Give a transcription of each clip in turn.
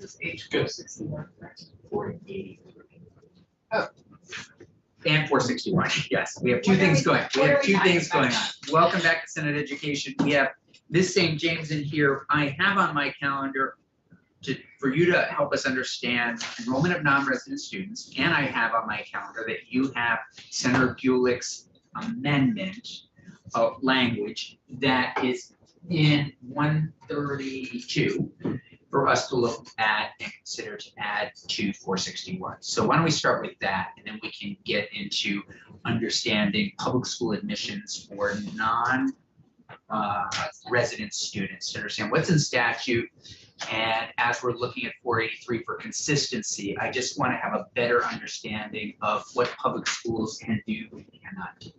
This is age 461, right? 480. Oh. And 461, yes, we have two things going. We have two things going on. Welcome back to Senate Education. We have Ms. St. James in here. I have on my calendar for you to help us understand enrollment of non-resident students, and I have on my calendar that you have Senator Gulick's amendment of language that is in 132 for us to look at and consider to add to 461. So why don't we start with that, and then we can get into understanding public school admissions for non-resident students to understand what's in statute. And as we're looking at 483 for consistency, I just want to have a better understanding of what public schools can do and cannot do.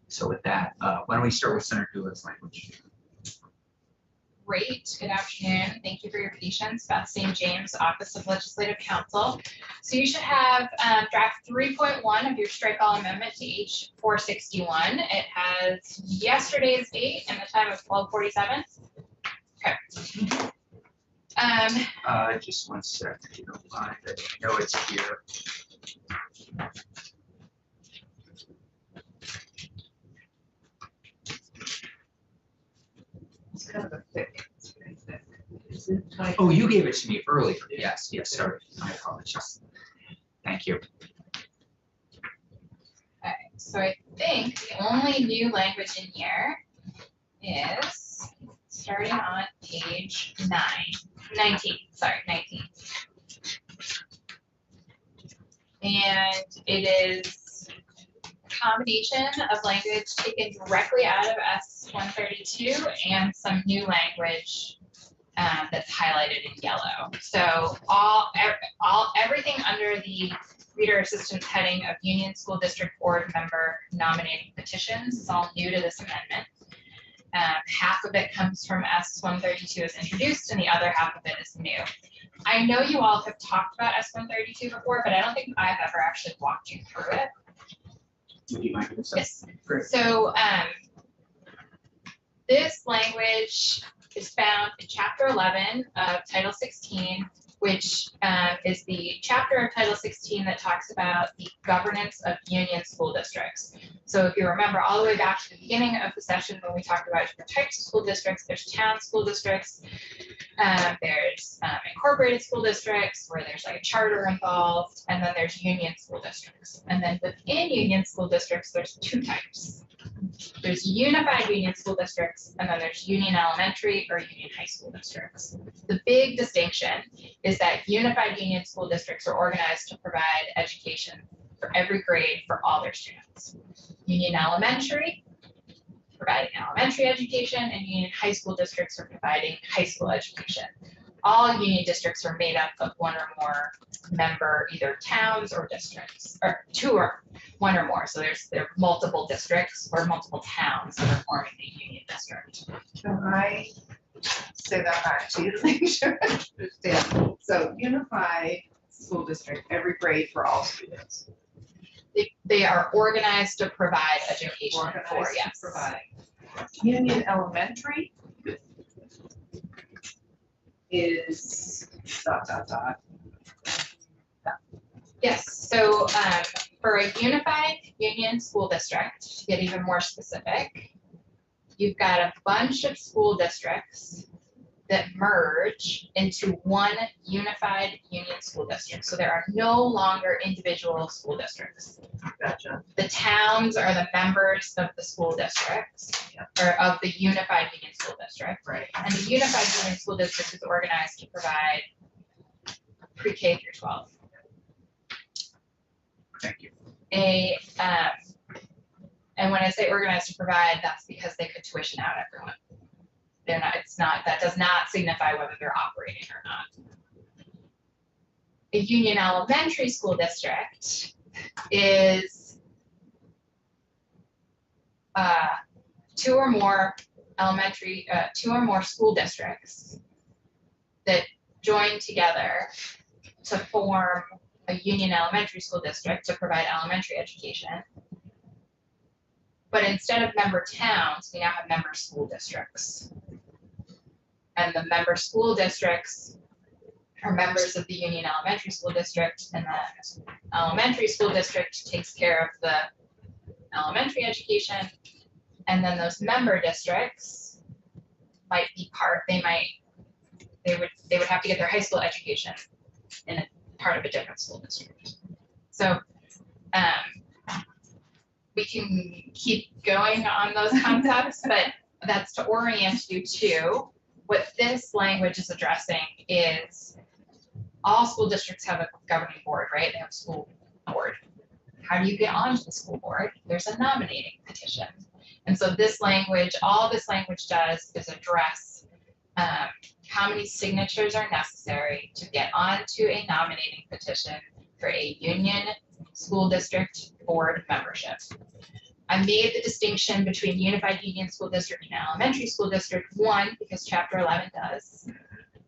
So with that, why don't we start with Senator Gulick's language? Great. Good afternoon. Thank you for your patience. Beth St. James, Office of Legislative Counsel. So you should have draft 3.1 of your strike all amendment to H 461. It has yesterday's date and the time of 12:47. Okay. Just one sec, if you don't mind. I know it's here. It's kind of a thick. It's very thick. Is it typed? Oh, you gave it to me earlier. Yes, yes, sorry. My apologies. Thank you. Okay. So I think the only new language in here is starting on page 19, and it is a combination of language taken directly out of S-132 and some new language that's highlighted in yellow. So everything under the reader assistance heading of Union School District Board member nominating petitions is all new to this amendment. Half of it comes from S-132 as introduced, and the other half of it is new. I know you all have talked about S-132 before, but I don't think I've ever actually walked you through it. Would you mind doing so? Yes. Great. So this language is found in Chapter 11 of Title 16, which is the chapter of Title 16 that talks about the governance of union school districts. So if you remember all the way back to the beginning of the session when we talked about different types of school districts, there's town school districts, there's incorporated school districts where there's like a charter involved, and then there's union school districts. And then within union school districts, there's two types. There's unified union school districts, and then there's union elementary or union high school districts. The big distinction is that unified union school districts are organized to provide education for every grade for all their students. Union elementary, providing elementary education, and union high school districts are providing high school education. All union districts are made up of one or more member either towns or districts, or two or one or more. So there are multiple districts or multiple towns that are forming the union district. Can I say that back to you to make sure I understand? So unified school district, every grade for all students. They are organized to provide education Organized for, to yes. provide. Union elementary is ... Yes, so for a unified union school district, to get even more specific, you've got a bunch of school districts that merge into one unified union school district. So there are no longer individual school districts. Gotcha. The towns are the members of the school districts, or of the unified union school district. Right. And the unified union school district is organized to provide pre-K through 12. Thank you. And when I say organized to provide, that's because they could tuition out everyone. They're not, that does not signify whether they're operating or not. A union elementary school district is two or more school districts that join together to form a union elementary school district to provide elementary education. But instead of member towns, we now have member school districts. And the member school districts are members of the Union Elementary School District, and the elementary school district takes care of the elementary education. And then those member districts might be they would have to get their high school education in a part of a different school district. So we can keep going on those concepts, but that's to orient you to what this language is addressing is all school districts have a governing board, right? They have a school board. How do you get onto the school board? There's a nominating petition. And so this language, all this language does is address how many signatures are necessary to get onto a nominating petition for a union school district board membership. I made the distinction between unified union school district and elementary school district, one, because chapter 11 does.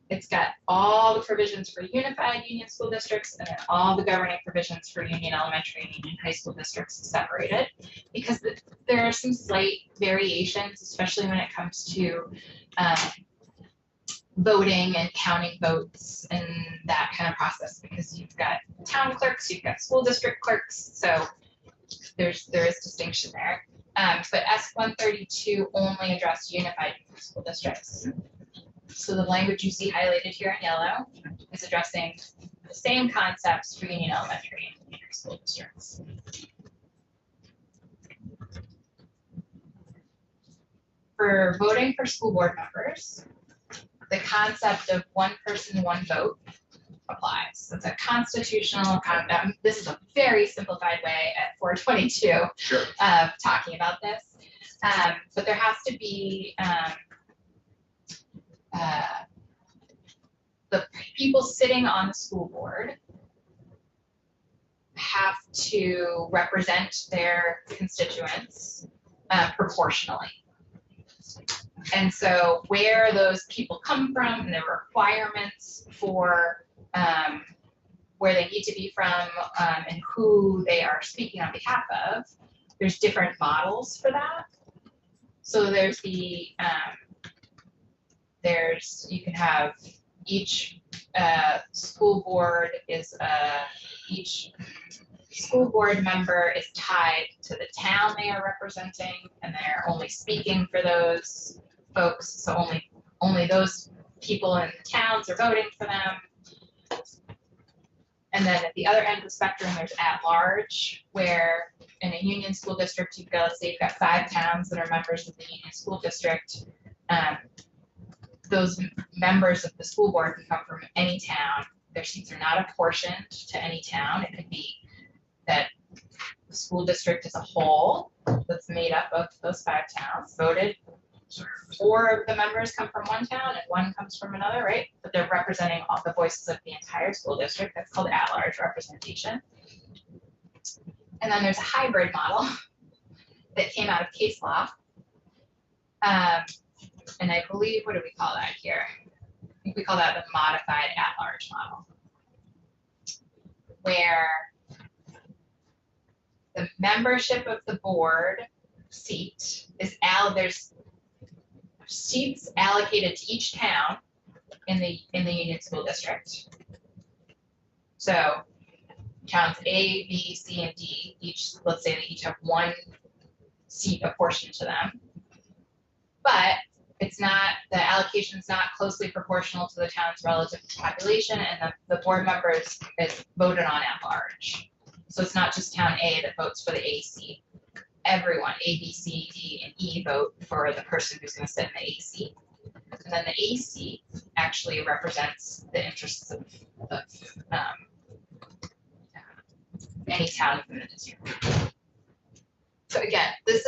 It's got all the provisions for unified union school districts and then all the governing provisions for union elementary and union high school districts separated, because there are some slight variations, especially when it comes to voting and counting votes and that kind of process, because you've got town clerks, you've got school district clerks, so there is distinction there. But S-132 only addressed unified school districts. So the language you see highlighted here in yellow is addressing the same concepts for union elementary and union school districts. For voting for school board members, the concept of one person, one vote applies. It's a constitutional concept. This is a very simplified way at 422 Sure. of talking about this. But there has to be the people sitting on the school board have to represent their constituents proportionally. And so where those people come from and the requirements for where they need to be from and who they are speaking on behalf of, there's different models for that. So there's the you can have each school board is each school board member is tied to the town they are representing, and they're only speaking for those folks. So only those people in the towns are voting for them. And then at the other end of the spectrum, there's at large, where in a union school district, let's say you've got 5 towns that are members of the union school district. Those members of the school board can come from any town. Their seats are not apportioned to any town. It could be that the school district as a whole that's made up of those 5 towns voted. 4 of the members come from one town and 1 comes from another, right? But they're representing all the voices of the entire school district. That's called at-large representation. And then there's a hybrid model that came out of case law. And I believe, what do we call that here? I think we call that the modified at-large model, where the membership of the board seat is there's seats allocated to each town in the union school district. So towns A, B, C, and D, let's say they each have 1 seat apportioned to them. But the allocation is not closely proportional to the town's relative population, and the board members is voted on at large. So it's not just town A that votes for the A seat. Everyone, A, B, C, D, and E vote for the person who's going to sit in the A seat. And then the A seat actually represents the interests of any town within the district. So again, this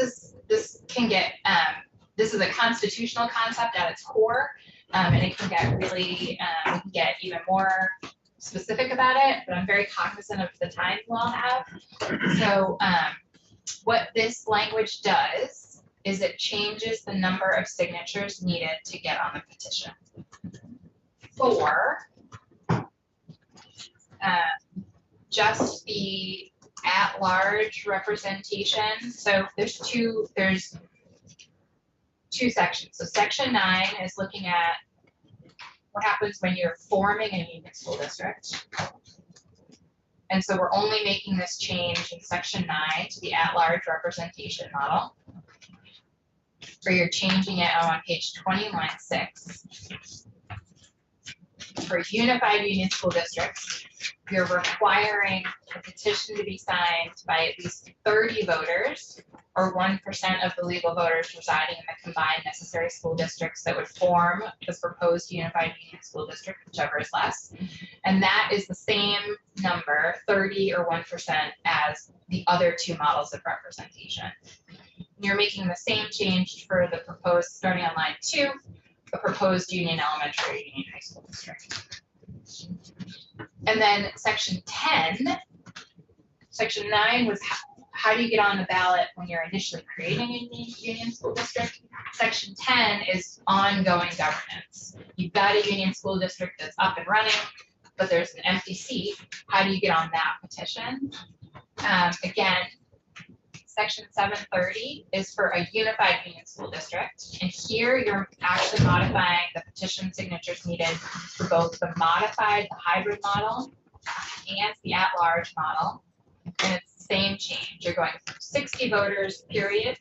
is a constitutional concept at its core, and it can get really, we can get even more specific about it, but I'm very cognizant of the time you all have. So what this language does is it changes the number of signatures needed to get on the petition for just the at-large representation. So there's two sections. So section 9 is looking at what happens when you're forming a union school district. And so we're only making this change in section 9 to the at-large representation model. Where you're changing it on page 20, line 6. For unified union school districts, you're requiring a petition to be signed by at least 30 voters or 1% of the legal voters residing in the combined necessary school districts that would form the proposed unified union school district, whichever is less. And that is the same number, 30 or 1%, as the other two models of representation. You're making the same change for the proposed, starting on line 2, the proposed union elementary or union high school district. And then section 10, section 9 was how do you get on the ballot when you're initially creating a union school district? Section 10 is ongoing governance. You've got a union school district that's up and running, but there's an empty seat. How do you get on that petition? Again, section 730 is for a unified union school district. And here you're actually modifying the petition signatures needed for both the modified, the hybrid model and the at-large model. And it's the same change. You're going from 60 voters, period,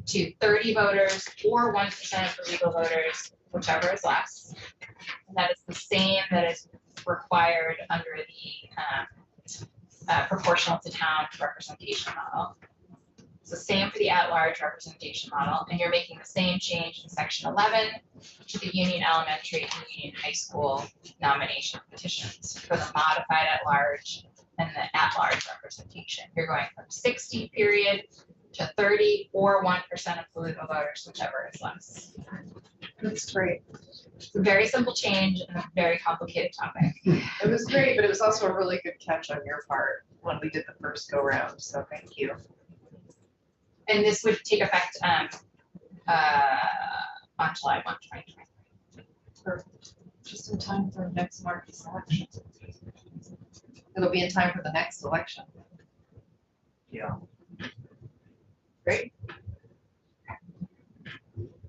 to 30 voters or 1% of the legal voters, whichever is less. And that is the same that is required under the proportional to town representation model. It's the same for the at-large representation model, and you're making the same change in section 11 to the union elementary and union high school nomination petitions for the modified at-large and the at-large representation. You're going from 60 period to 30 or 1% of the legal voters, whichever is less. That's great. It's a very simple change and a very complicated topic. It was great, but it was also a really good catch on your part when we did the first go round, so thank you. And this would take effect on July 1, 2020. Just in time for next March's election. It'll be in time for the next election. Yeah. Great.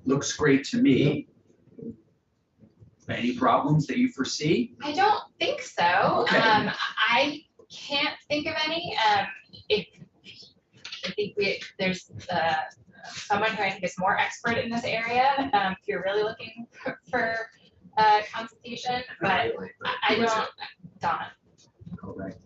Looks great to me. Any problems that you foresee? I don't think so. Okay. I can't think of any. I think there's someone who I think is more expert in this area. If you're really looking for consultation, but I don't. Donna. Correct.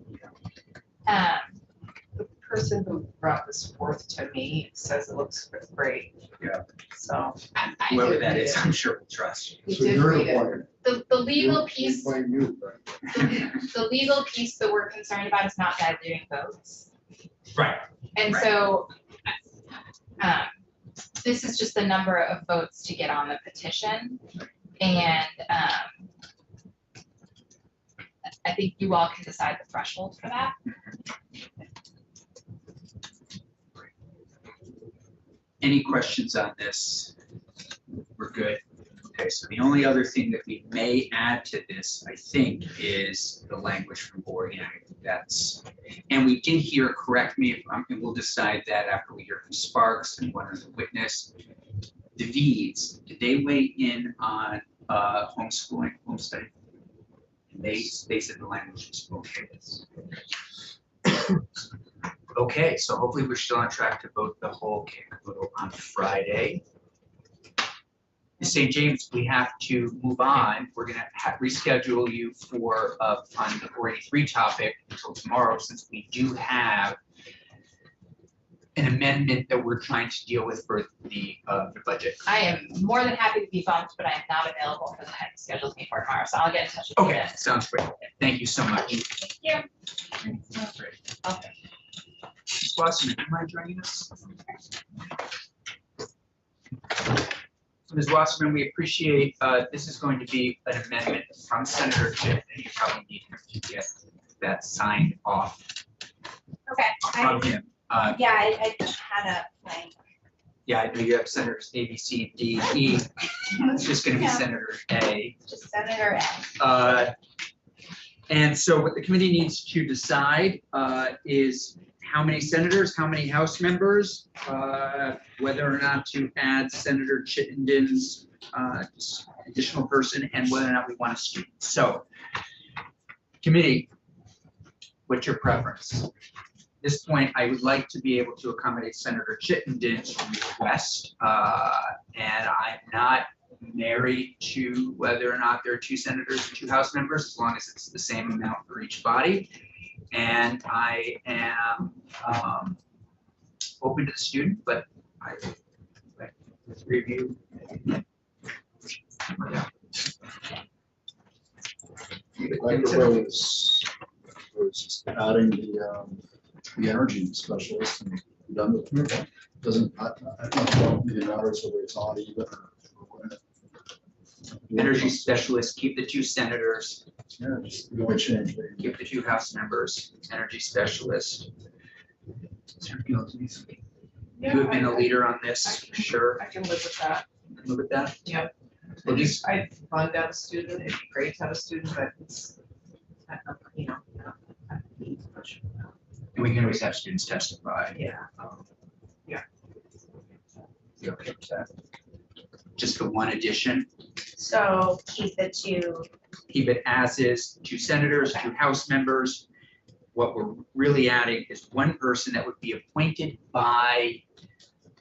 The person who brought this forth to me says it looks great. Yeah. So. I Whoever did that read is, it. I'm sure will trust you. He So did you're read it. appointed. the legal piece, Appoint you, right? the legal piece that we're concerned about is not diluting votes. Right. And Right. so this is just the number of votes to get on the petition. And I think you all can decide the threshold for that. Any questions on this? We're good. Okay, so the only other thing that we may add to this, I think, is the language from Oregon. That's, and we did hear, correct me if I'm, and we'll decide that after we hear from Sparks and one other witness. The Veeds, did they weigh in on homeschooling, homesteading? And they said the language was okay. Okay, so hopefully we're still on track to vote the whole kick vote on Friday. St. James, we have to move on. We're gonna reschedule you for on the 483 topic until tomorrow, since we do have an amendment that we're trying to deal with for the budget. I am more than happy to be bumped, but I am not available for the next scheduled meeting for tomorrow, so I'll get in touch with you Okay, then. sounds great. Thank you so much. Thank you. Okay. Ms. Wasserman, do you mind joining us? Ms. Wasserman, we appreciate, this is going to be an amendment from Senator Schiff, and you probably need him to get that signed off Okay, from him. yeah, I just had a blank. Yeah, I know you have Senators A, B, C, D, E. It's just gonna be Yeah. Senator A. Just Senator Ed. And so what the committee needs to decide is how many senators, how many House members, whether or not to add Senator Chittenden's additional person, and whether or not we want a student. So, committee, what's your preference? At this point, I would like to be able to accommodate Senator Chittenden's request, and I'm not married to whether or not there are 2 senators and 2 House members, as long as it's the same amount for each body. And I am open to the student, but I like to review. I propose just adding the energy specialist and be done with it. Doesn't, I don't think it matters whether it's odd even or when. Energy specialist, keep the 2 senators, Yeah, just the only change. They- keep the 2 House members, energy specialist. You have been a leader on this, for sure. I can live with that. Look at that. Yep. Well, just, I'd fund out a student, it'd be great to have a student, but it's, you know. and we can always have students testify. Yeah. You okay with that? Just the one addition, So keep the 2, keep it as is, 2 senators, 2 House members. What we're really adding is 1 person that would be appointed by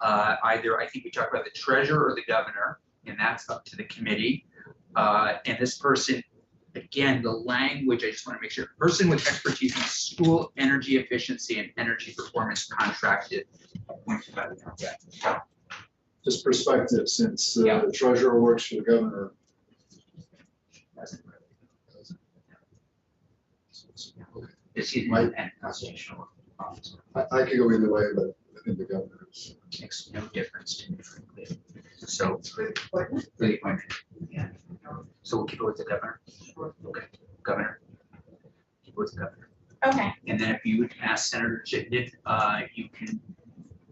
either, I think we talked about the treasurer or the governor, and that's up to the committee. And this person, again, the language, I just want to make sure, person with expertise in school energy efficiency and energy performance contracted, appointed by the governor. Just perspective, since Yeah. the treasurer works for the governor. Excuse me, Right. and constitutional officer. I could go either way, but I think the governor is. Makes no difference to me, frankly. So, It's good appointment. for the appointment, Yeah. so we'll keep it with the governor. Okay, governor. Keep it with the governor. Okay, And then if you would ask Senator Chittenden, you can,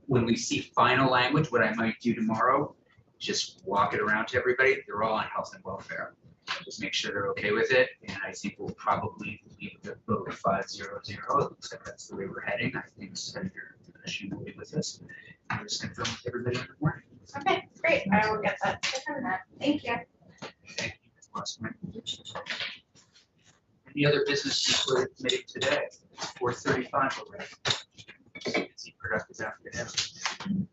when we see final language, what I might do tomorrow, just walk it around to everybody. They're all on health and welfare. Just make sure they're okay with it. And I think we'll probably leave the vote 5-0-0. It looks like that's the way we're heading. I think Senator Shi will be with us. I'll just confirm with everybody in the morning. okay, great. I will get that. thank you. Thank you, Ms. Wasserman. Any other business before the committee today? 4:35 already. Busy, productive afternoon.